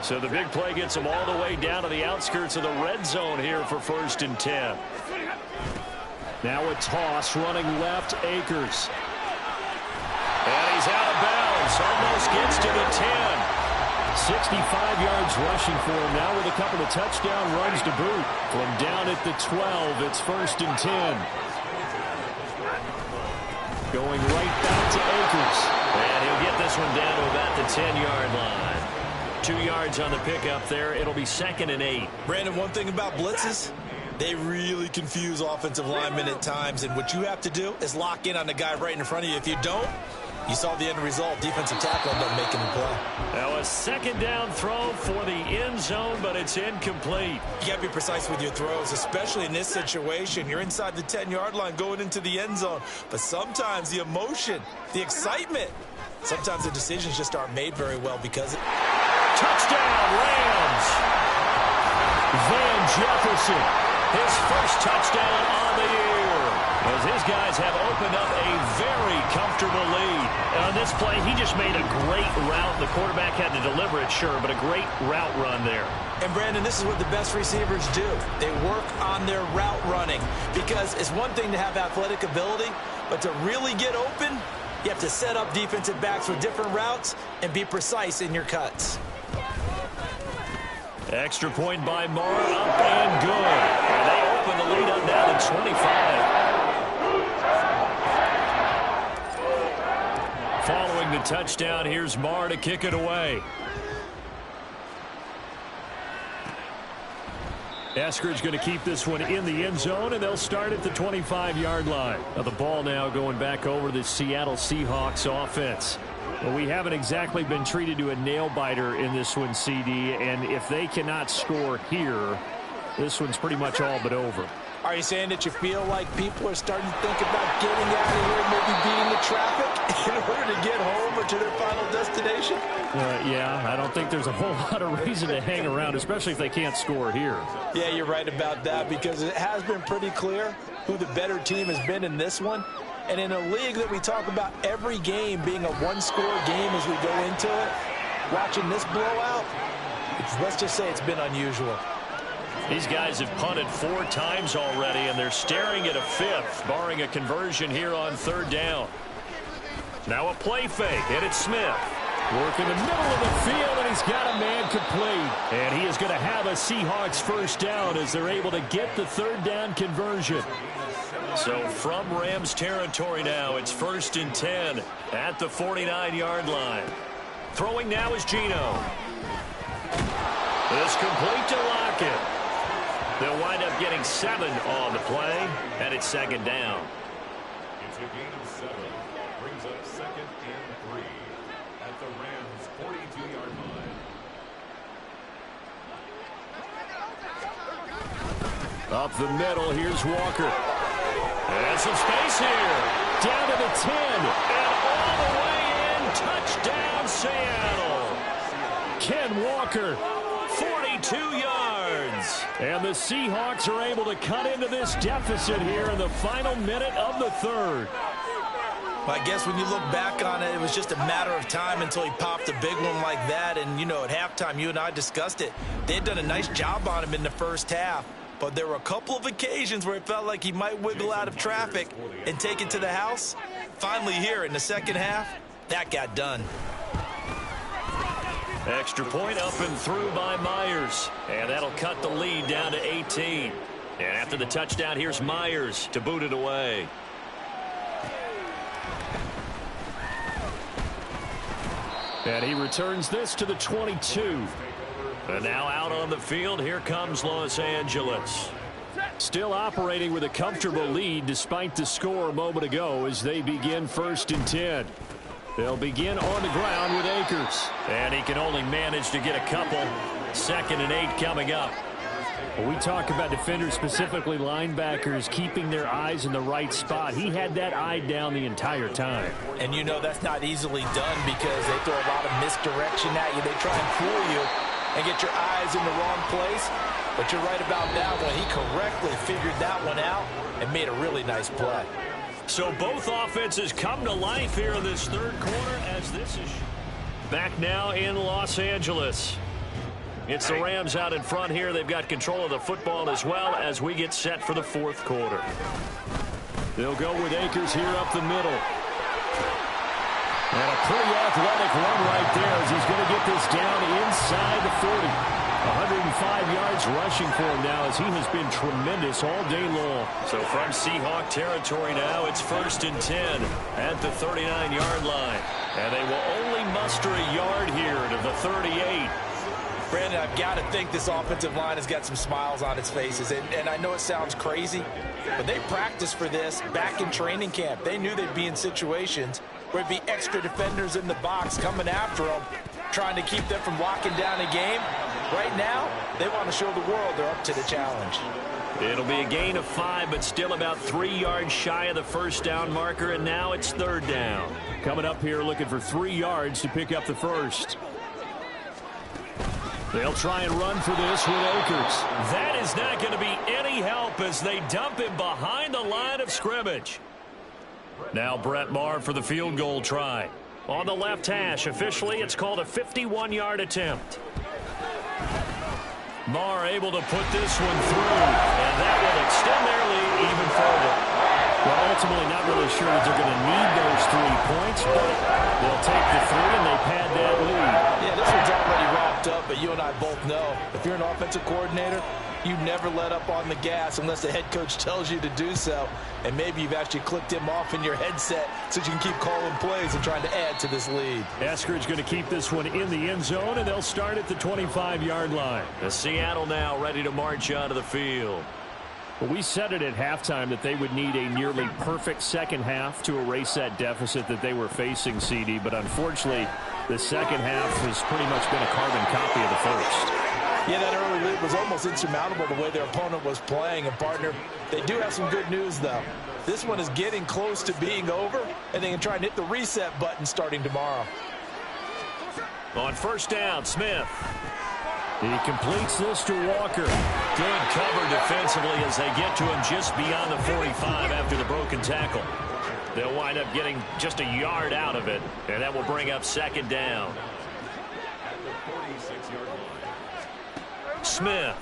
So the big play gets them all the way down to the outskirts of the red zone here for 1st and 10. Now a toss running left, Akers. And he's out of bounds. Almost gets to the 10. 65 yards rushing for him now with a couple of touchdown runs to boot. From down at the 12, it's 1st and 10. Going right back to Akers. And he'll get this one down to about the 10-yard line. 2 yards on the pickup there. It'll be 2nd and 8. Brandon, one thing about blitzes, they really confuse offensive linemen at times, and what you have to do is lock in on the guy right in front of you. If you don't, you saw the end result. Defensive tackle ended up making the play. Now a 2nd down throw for the end zone, but it's incomplete. You got to be precise with your throws, especially in this situation. You're inside the 10-yard line going into the end zone, but sometimes the emotion, the excitement, sometimes the decisions just aren't made very well because touchdown, Rams! Van Jefferson, his first touchdown on the year, as his guys have opened up a very comfortable lead. And on this play, he just made a great route. The quarterback had to deliver it, sure, but a great route run there. And, Brandon, this is what the best receivers do. They work on their route running because it's one thing to have athletic ability, but to really get open, you have to set up defensive backs with different routes and be precise in your cuts. Extra point by Mara, up and good. And they open the lead up now to 25. Following the touchdown, here's Mara to kick it away. Eskridge going to keep this one in the end zone, and they'll start at the 25-yard line. Now the ball now going back over the Seattle Seahawks offense. Well, we haven't exactly been treated to a nail-biter in this one, CD, and if they cannot score here, this one's pretty much all but over. Are you saying that you feel like people are starting to think about getting out of here and maybe beating the traffic in order to get home or to their final destination? Yeah, I don't think there's a whole lot of reason to hang around, especially if they can't score here. Yeah, you're right about that because it has been pretty clear who the better team has been in this one. And in a league that we talk about every game being a one-score game as we go into it, watching this blowout, let's just say it's been unusual. These guys have punted 4 times already, and they're staring at a 5th, barring a conversion here on 3rd down. Now a play fake, and it's Smith. Work in the middle of the field, and he's got a man complete. And he is going to have a Seahawks first down as they're able to get the 3rd down conversion. So from Rams territory now, it's 1st and 10 at the 49-yard line. Throwing now is Geno. It's complete to Lockett. They'll wind up getting 7 on the play, and it's 2nd down. It's a gain of 7. Brings up 2nd and 3 at the Rams' 42-yard line. Up the middle, here's Walker. And some space here. Down to the 10. And all the way in. Touchdown, Seattle. Ken Walker. 42 yards. And the Seahawks are able to cut into this deficit here in the final minute of the 3rd. I guess when you look back on it, it was just a matter of time until he popped a big one like that. And, you know, at halftime, you and I discussed it. They had done a nice job on him in the first half. But there were a couple of occasions where it felt like he might wiggle out of traffic and take it to the house. Finally here in the second half, that got done. Extra point up and through by Myers. And that'll cut the lead down to 18. And after the touchdown, here's Myers to boot it away. And he returns this to the 22. And now out on the field, here comes Los Angeles. Still operating with a comfortable lead despite the score a moment ago as they begin 1st and 10. They'll begin on the ground with Akers. And he can only manage to get a couple. 2nd and 8 coming up. When we talk about defenders, specifically linebackers, keeping their eyes in the right spot. He had that eye down the entire time. And you know that's not easily done because they throw a lot of misdirection at you. They try and fool you and get your eyes in the wrong place. But you're right about that one. He correctly figured that one out and made a really nice play. So both offenses come to life here in this 3rd quarter as this is back now in Los Angeles. It's the Rams out in front here. They've got control of the football as well as we get set for the 4th quarter. They'll go with Akers here up the middle. And a pretty athletic run right there as he's going to get this down inside the 40. 105 yards rushing for him now as he has been tremendous all day long. So from Seahawk territory now, it's 1st and 10 at the 39-yard line. And they will only muster a yard here to the 38. Brandon, I've got to think this offensive line has got some smiles on its faces. And I know it sounds crazy, but they practiced for this back in training camp. They knew they'd be in situations where it'd be extra defenders in the box coming after them, trying to keep them from locking down a game. Right now, they want to show the world they're up to the challenge. It'll be a gain of 5, but still about 3 yards shy of the 1st down marker, and now it's 3rd down. Coming up here looking for 3 yards to pick up the 1st. They'll try and run for this with Akers. That is not going to be any help as they dump him behind the line of scrimmage. Now Brett Maher for the field goal try. On the left hash, officially it's called a 51-yard attempt. Maher able to put this one through, and that will extend their lead even further. Well, ultimately not really sure that they're going to need those 3 points, but they'll take the 3 and they pad that lead. Yeah, this one's already wrapped up, but you and I both know if you're an offensive coordinator, you never let up on the gas unless the head coach tells you to do so. And maybe you've actually clicked him off in your headset so you can keep calling plays and trying to add to this lead. Eskridge going to keep this one in the end zone, and they'll start at the 25-yard line. The Seattle now ready to march onto the field. Well, we said it at halftime that they would need a nearly perfect second half to erase that deficit that they were facing, CD. But unfortunately, the second half has pretty much been a carbon copy of the first. Yeah, that early lead was almost insurmountable the way their opponent was playing. And, partner, they do have some good news, though. This one is getting close to being over, and they can try and hit the reset button starting tomorrow. On 1st down, Smith. He completes this to Walker. Good cover defensively as they get to him just beyond the 45 after the broken tackle. They'll wind up getting just a yard out of it, and that will bring up 2nd down. 46-yard line. Smith.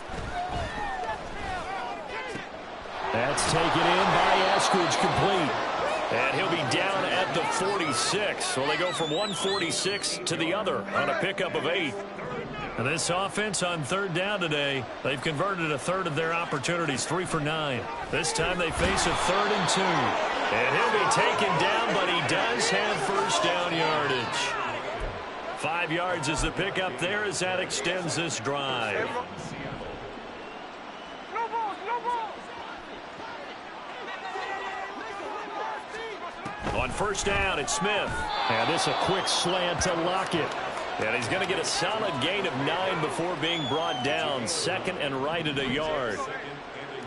That's taken in by Eskridge, complete. And he'll be down at the 46. So they go from 146 to the other on a pickup of 8. And this offense on third down today, they've converted a third of their opportunities, 3 for 9. This time they face a 3rd and 2. And he'll be taken down, but he does have first down yardage. 5 yards is the pickup there as that extends this drive. On first down, it's Smith. And this a quick slant to Lockett. And he's going to get a solid gain of 9 before being brought down. 2nd and right at a yard.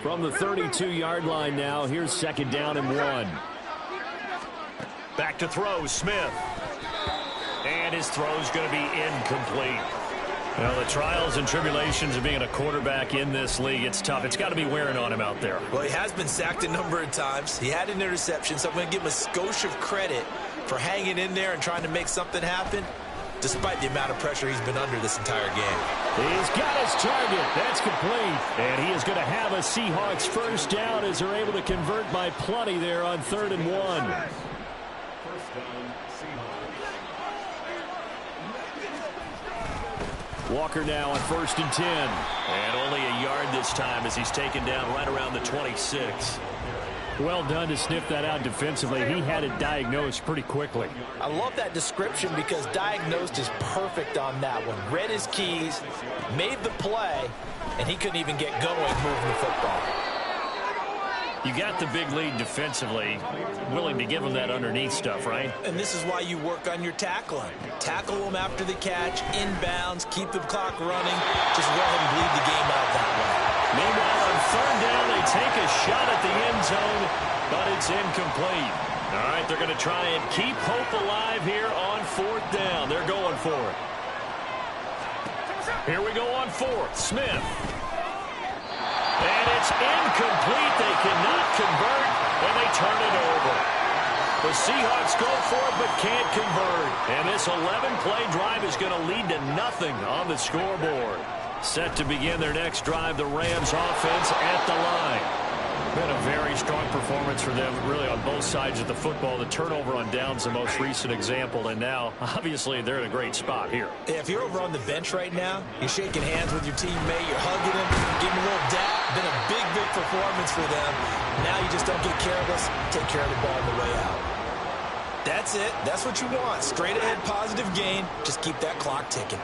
From the 32-yard line now, here's 2nd down and 1. Back to throw, Smith. And his throw's going to be incomplete. Well, the trials and tribulations of being a quarterback in this league, it's tough. It's got to be wearing on him out there. Well, he has been sacked a number of times. He had an interception, so I'm going to give him a skosh of credit for hanging in there and trying to make something happen, despite the amount of pressure he's been under this entire game. He's got his target. That's complete. And he is going to have a Seahawks first down as they're able to convert by plenty there on 3rd and 1. First down, Seahawks. Walker now on 1st and 10. And only a yard this time as he's taken down right around the 26. Well done to sniff that out defensively. He had it diagnosed pretty quickly. I love that description because diagnosed is perfect on that one. Read his keys, made the play, and he couldn't even get going moving the football. You got the big lead defensively, willing to give him that underneath stuff, right? And this is why you work on your tackling. Tackle them after the catch, inbounds, keep the clock running. Just go ahead and bleed the game out that way. Meanwhile, on 3rd down, they take a shot at the end zone, but it's incomplete. All right, they're going to try and keep hope alive here on 4th down. They're going for it. Here we go on 4th. Smith. And it's incomplete. They cannot convert, and they turn it over. The Seahawks go for it but can't convert. And this 11-play drive is going to lead to nothing on the scoreboard. Set to begin their next drive, the Rams offense at the line. Been a very strong performance for them, really, on both sides of the football. The turnover on downs, the most recent example, and now, obviously, they're in a great spot here. Yeah, if you're over on the bench right now, you're shaking hands with your teammate, you're hugging him, giving him a little dap. Been a big, big performance for them. Now you just don't get careless, take care of the ball on the way out. That's it. That's what you want. Straight ahead, positive gain. Just keep that clock ticking.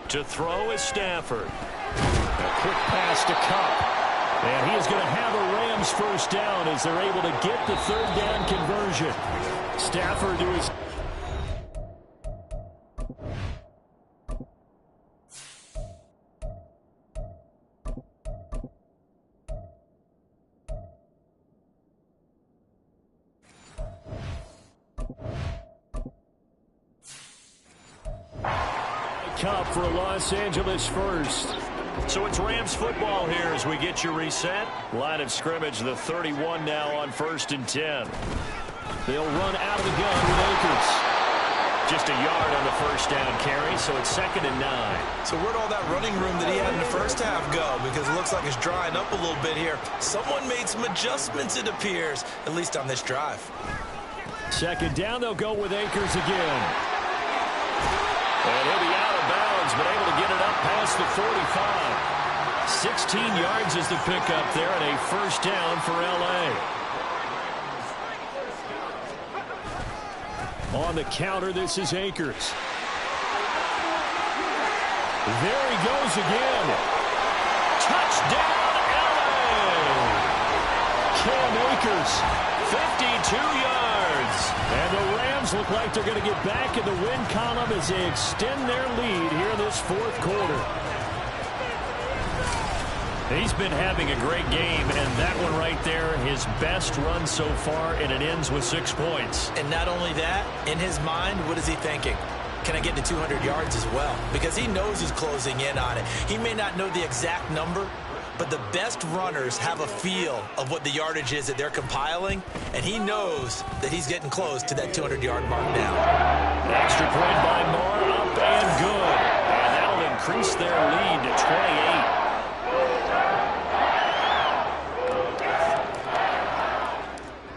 To throw is Stafford. A quick pass to Cup. And he is going to have a Rams first down as they're able to get the 3rd down conversion. Stafford to his... Cup for a Los Angeles first. So it's Rams football here as we get you reset. Line of scrimmage, the 31 now on 1st and 10. They'll run out of the gun with Akers. Just a yard on the first down carry, so it's 2nd and 9. So where'd all that running room that he had in the first half go? Because it looks like it's drying up a little bit here. Someone made some adjustments, it appears, at least on this drive. 2nd down, they'll go with Akers again. And he'll be out of bounds, but able to get it up past the 45. 16 yards is the pickup there, and a first down for L.A. On the counter, this is Akers. There he goes again. Touchdown, L.A. Cam Akers. 52 yards. And the Rams look like they're going to get back in the win column as they extend their lead here in this 4th quarter. He's been having a great game, and that one right there, his best run so far, and it ends with 6 points. And not only that, in his mind, what is he thinking? Can I get to 200 yards as well? Because he knows he's closing in on it. He may not know the exact number, but the best runners have a feel of what the yardage is that they're compiling, and he knows that he's getting close to that 200-yard mark now. Extra point by Moore, up and good. And that'll increase their lead to 28.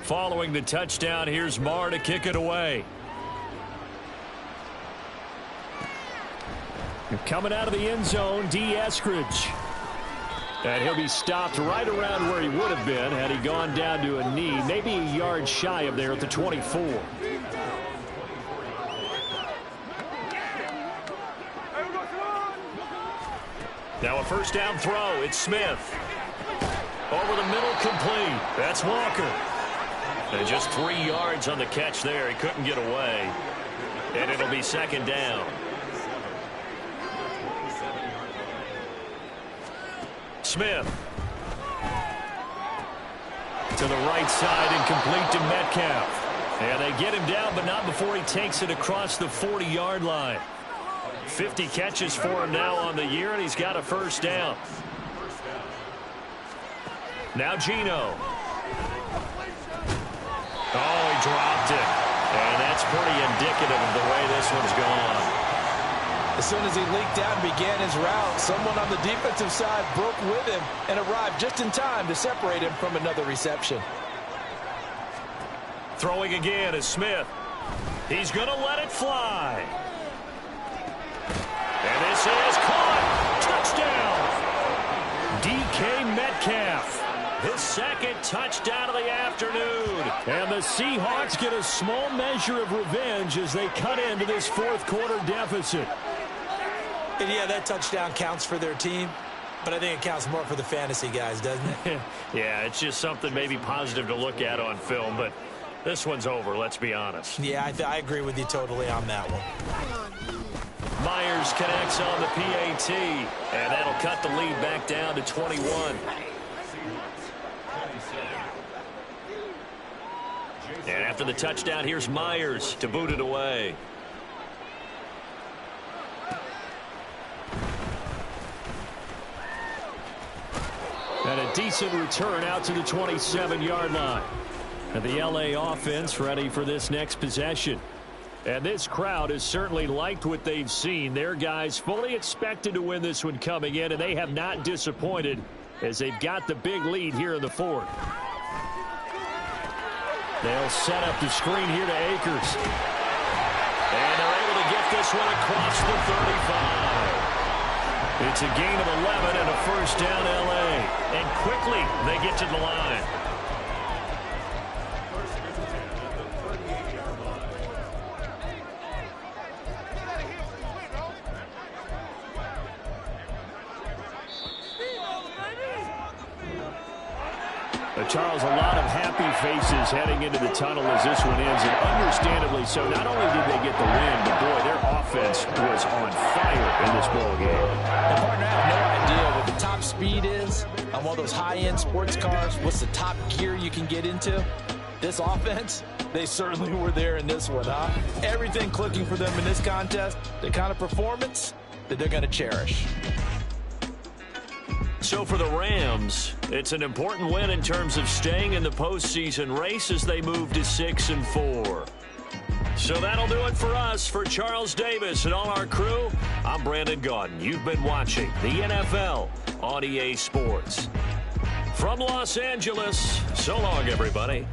Following the touchdown, here's Marr to kick it away. Coming out of the end zone, D. Eskridge. And he'll be stopped right around where he would have been had he gone down to a knee, maybe a yard shy of there at the 24. Now a first down throw. It's Smith. Over the middle, complete. That's Walker. And just 3 yards on the catch there. He couldn't get away. And it'll be second down. Smith. To the right side and complete to Metcalf. And they get him down, but not before he takes it across the 40-yard line. 50 catches for him now on the year, and he's got a first down. Now Geno. Oh, he dropped it. And that's pretty indicative of the way this one's gone. As soon as he leaked out and began his route, someone on the defensive side broke with him and arrived just in time to separate him from another reception. Throwing again is Smith. He's going to let it fly. And this is caught. Touchdown. DK Metcalf. His second touchdown of the afternoon. And the Seahawks get a small measure of revenge as they cut into this fourth quarter deficit. And yeah, that touchdown counts for their team, but I think it counts more for the fantasy guys, doesn't it? Yeah, it's just something maybe positive to look at on film, but this one's over, let's be honest. Yeah, I agree with you totally on that one. Myers connects on the PAT, and that'll cut the lead back down to 21. And after the touchdown, here's Myers to boot it away. And a decent return out to the 27-yard line. And the LA offense ready for this next possession. And this crowd has certainly liked what they've seen. Their guys fully expected to win this one coming in, and they have not disappointed as they've got the big lead here in the fourth. They'll set up the screen here to Akers. And they're able to get this one across the 35. It's a gain of 11 and a first down LA. And quickly they get to the line. Charles, a lot of happy faces heading into the tunnel as this one ends, and understandably so. Not only did they get the win, but boy, their offense was on fire in this ball game. And partner, I have no idea what the top speed is on one of those high-end sports cars. What's the top gear you can get into? This offense, they certainly were there in this one, huh? Everything clicking for them in this contest, the kind of performance that they're going to cherish. So for the Rams, it's an important win in terms of staying in the postseason race as they move to 6-4. So that'll do it for us. For Charles Davis and all our crew, I'm Brandon Gaudin. You've been watching the NFL on EA Sports. From Los Angeles, so long, everybody.